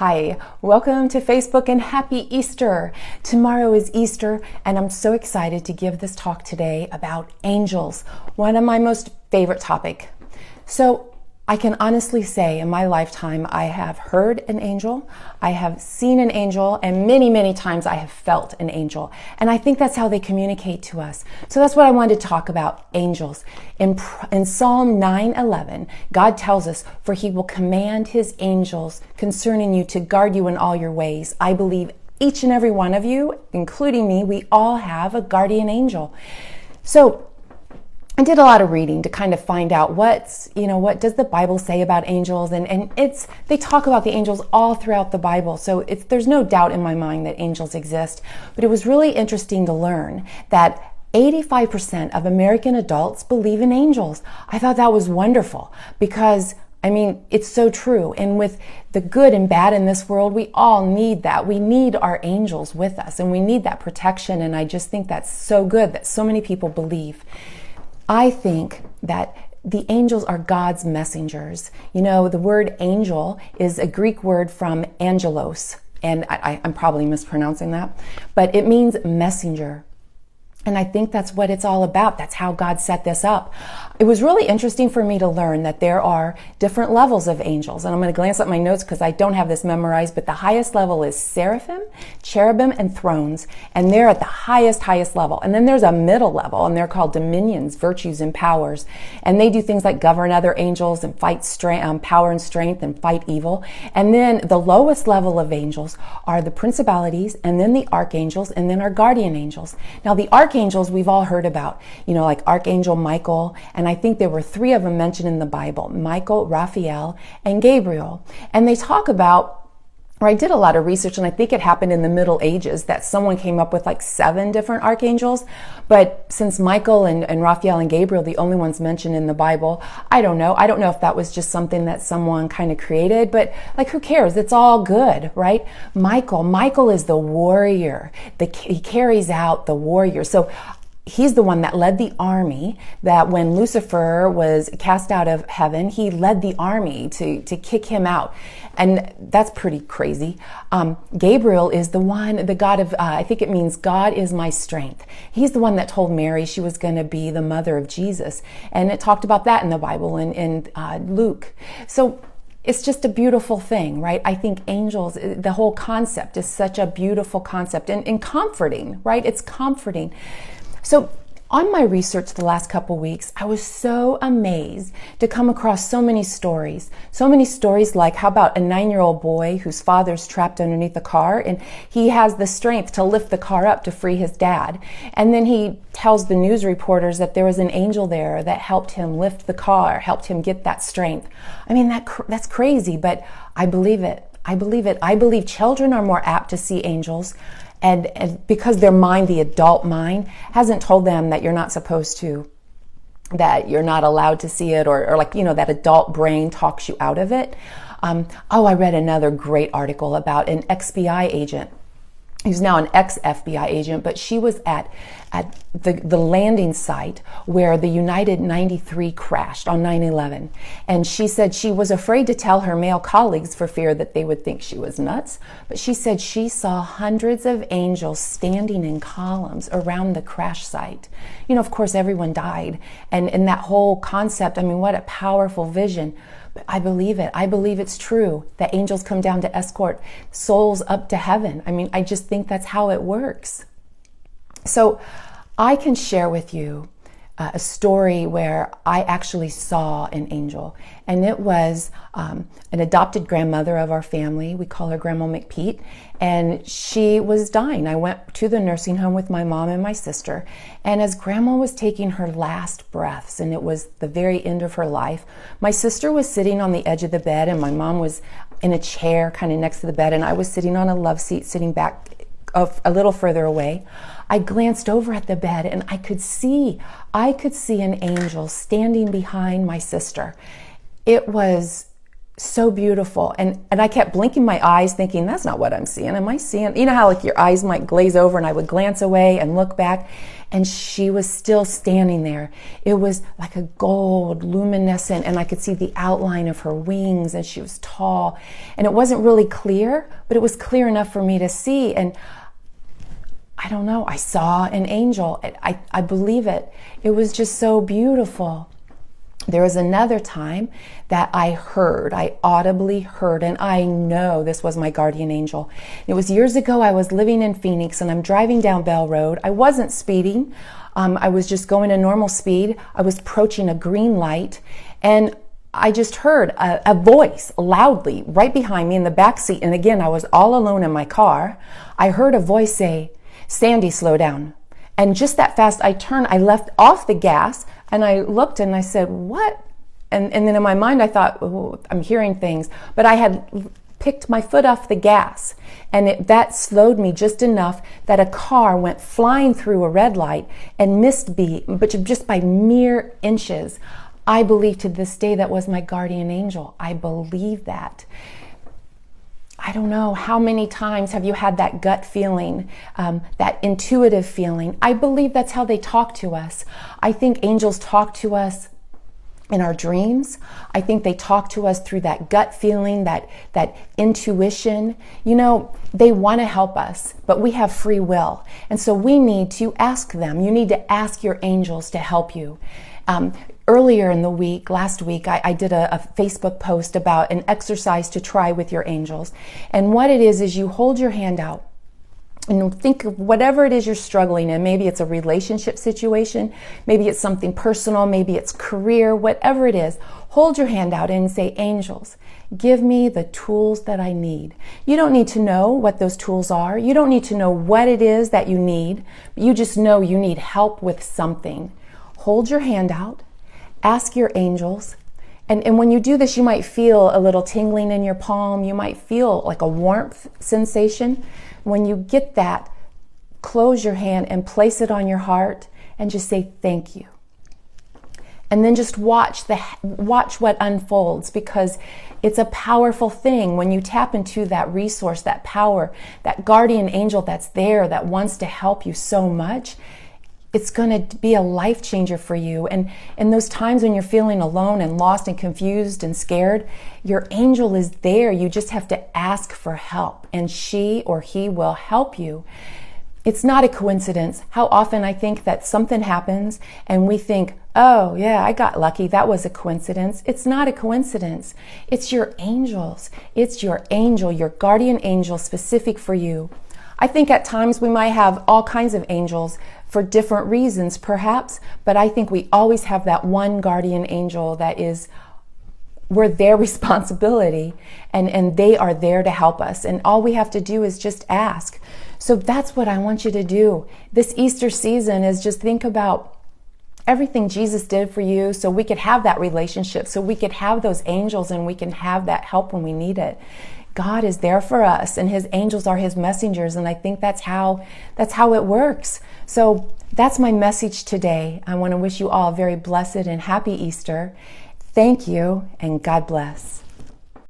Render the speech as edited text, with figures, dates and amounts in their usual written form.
Hi, welcome to Facebook and happy Easter. Tomorrow is Easter and I'm so excited to give this talk today about angels, one of my most favorite topics. So I can honestly say in my lifetime I have heard an angel, I have seen an angel, and many, many times I have felt an angel. And I think that's how they communicate to us. So that's what I wanted to talk about, angels. In Psalm 9:11, God tells us, "For he will command his angels concerning you to guard you in all your ways." I believe each and every one of you, including me, we all have a guardian angel. So I did a lot of reading to kind of find out what does the Bible say about angels, and they talk about the angels all throughout the Bible. So there's no doubt in my mind that angels exist. But it was really interesting to learn that 85% of American adults believe in angels. I thought that was wonderful because it's so true. And with the good and bad in this world, we all need that. We need our angels with us and we need that protection. And I just think that's so good that so many people believe. I think that the angels are God's messengers. You know, the word angel is a Greek word from angelos, and I'm probably mispronouncing that, but it means messenger. And I think that's what it's all about. That's how God set this up. It was really interesting for me to learn that there are different levels of angels. And I'm going to glance at my notes because I don't have this memorized, but the highest level is seraphim, cherubim, and thrones. And they're at the highest level. And then there's a middle level, and they're called dominions, virtues, and powers. And they do things like govern other angels and fight power and strength and fight evil. And then the lowest level of angels are the principalities, and then the archangels, and then our guardian angels. Now, the archangels we've all heard about, like Archangel Michael, and I think there were 3 of them mentioned in the Bible: Michael, Raphael, and Gabriel. And they talk about, I did a lot of research, and I think it happened in the Middle Ages that someone came up with like 7 different archangels. But since Michael and Raphael and Gabriel, the only ones mentioned in the Bible, I don't know. I don't know if that was just something that someone kind of created, but who cares? It's all good, right? Michael is the warrior. He carries out the warrior. So he's the one that led the army, that when Lucifer was cast out of heaven, he led the army to kick him out. And that's pretty crazy. Gabriel is the God of, I think it means God is my strength. He's the one that told Mary she was going to be the mother of Jesus. And it talked about that in the Bible in Luke. So it's just a beautiful thing, right? I think angels, the whole concept is such a beautiful concept and comforting, right? It's comforting. So on my research the last couple weeks, I was so amazed to come across so many stories like, how about a 9-year-old boy whose father's trapped underneath a car, and he has the strength to lift the car up to free his dad. And then he tells the news reporters that there was an angel there that helped him lift the car, helped him get that strength. That's crazy, but I believe it. I believe children are more apt to see angels. And because their mind, the adult mind, hasn't told them that you're not supposed to, that you're not allowed to see it, or that adult brain talks you out of it. I read another great article about an ex-FBI agent. He's now an ex-FBI agent, but she was at the landing site where the United 93 crashed on 9/11. And she said she was afraid to tell her male colleagues for fear that they would think she was nuts. But she said she saw hundreds of angels standing in columns around the crash site. Of course, everyone died. And that whole concept, what a powerful vision. But I believe it. I believe it's true that angels come down to escort souls up to heaven. I just think that's how it works. So I can share with you a story where I actually saw an angel. And it was an adopted grandmother of our family. We call her Grandma McPete. And she was dying. I went to the nursing home with my mom and my sister. And as Grandma was taking her last breaths, and it was the very end of her life, my sister was sitting on the edge of the bed, and my mom was in a chair kind of next to the bed, and I was sitting on a love seat, sitting back a little further away. I glanced over at the bed, and I could see an angel standing behind my sister. It was so beautiful. And I kept blinking my eyes thinking, that's not what I'm seeing. Am I seeing, you know how like your eyes might glaze over, and I would glance away and look back, and she was still standing there. It was like a gold luminescent, and I could see the outline of her wings, and she was tall, and it wasn't really clear, but it was clear enough for me to see. And I don't know, I saw an angel. I believe it. It was just so beautiful. There was another time that I audibly heard, and I know this was my guardian angel. It was years ago. I was living in Phoenix, and I'm driving down Bell Road. I wasn't speeding. I was just going a normal speed. I was approaching a green light, and I just heard a voice loudly right behind me in the back seat. And again, I was all alone in my car. I heard a voice say, "Sandy, slow down." And just that fast, I turned, I left off the gas, and I looked and I said, "What?" And then in my mind, I thought, "Oh, I'm hearing things." But I had picked my foot off the gas, and that slowed me just enough that a car went flying through a red light and missed me, but just by mere inches. I believe to this day that was my guardian angel. I believe that. I don't know, how many times have you had that gut feeling, that intuitive feeling? I believe that's how they talk to us. I think angels talk to us in our dreams. I think they talk to us through that gut feeling, that intuition. You know, they want to help us, but we have free will. And so we need to ask them. You need to ask your angels to help you. Earlier in the week, last week, I did a Facebook post about an exercise to try with your angels. And what it is you hold your hand out and think of whatever it is you're struggling in. Maybe it's a relationship situation, maybe it's something personal, maybe it's career, whatever it is. Hold your hand out and say, "Angels, give me the tools that I need." You don't need to know what those tools are. You don't need to know what it is that you need. You just know you need help with something. Hold your hand out. Ask your angels. And when you do this, you might feel a little tingling in your palm. You might feel like a warmth sensation. When you get that, close your hand and place it on your heart and just say, "Thank you." And then just watch what unfolds, because it's a powerful thing when you tap into that resource, that power, that guardian angel that's there that wants to help you so much. It's going to be a life changer for you. And in those times when you're feeling alone and lost and confused and scared, your angel is there. You just have to ask for help, and she or he will help you. It's not a coincidence. How often I think that something happens and we think, "Oh yeah, I got lucky. That was a coincidence." It's not a coincidence. It's your angels. It's your angel, your guardian angel specific for you. I think at times we might have all kinds of angels for different reasons, perhaps, but I think we always have that one guardian angel that is, we're their responsibility, and they are there to help us. And all we have to do is just ask. So that's what I want you to do. This Easter season is just think about everything Jesus did for you so we could have that relationship, so we could have those angels, and we can have that help when we need it. God is there for us, and his angels are his messengers, and I think that's how it works. So that's my message today. I want to wish you all a very blessed and happy Easter. Thank you, and God bless.